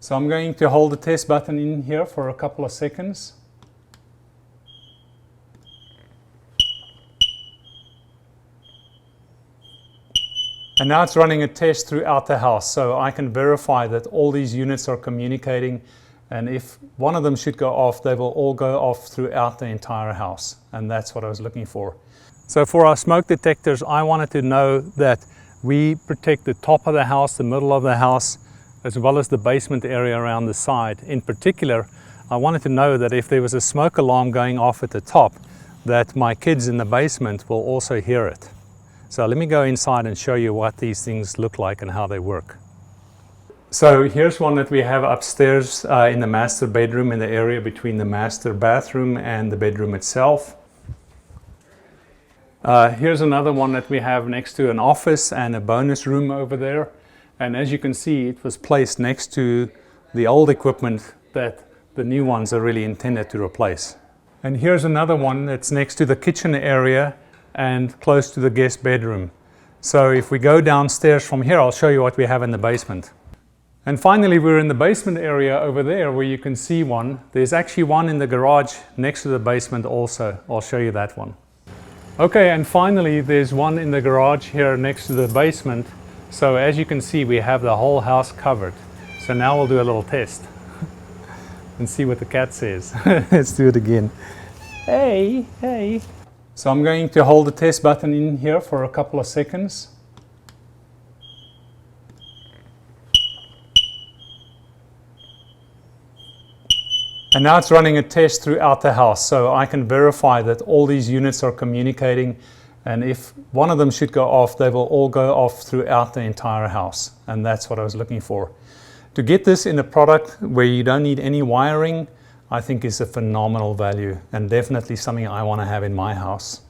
So I'm going to hold the test button in here for a couple of seconds. And now it's running a test throughout the house, so I can verify that all these units are communicating, and if one of them should go off, they will all go off throughout the entire house, and that's what I was looking for. So for our smoke detectors, I wanted to know that we protect the top of the house, the middle of the house, as well as the basement area around the side. In particular, I wanted to know that if there was a smoke alarm going off at the top, that my kids in the basement will also hear it. So let me go inside and show you what these things look like and how they work. So here's one that we have upstairs in the master bedroom, in the area between the master bathroom and the bedroom itself. Here's another one that we have next to an office and a bonus room over there. And as you can see, it was placed next to the old equipment that the new ones are really intended to replace. And here's another one that's next to the kitchen area and close to the guest bedroom. So if we go downstairs from here, I'll show you what we have in the basement. And finally, we're in the basement area over there where you can see one. There's actually one in the garage next to the basement also. I'll show you that one. Okay, and finally, there's one in the garage here next to the basement. So as you can see, we have the whole house covered. So now we'll do a little test and see what the cat says. Let's do it again. Hey, hey. So I'm going to hold the test button in here for a couple of seconds. And now it's running a test throughout the house, so I can verify that all these units are communicating, and if one of them should go off, they will all go off throughout the entire house, and that's what I was looking for. To get this in a product where you don't need any wiring, I think is a phenomenal value and definitely something I want to have in my house.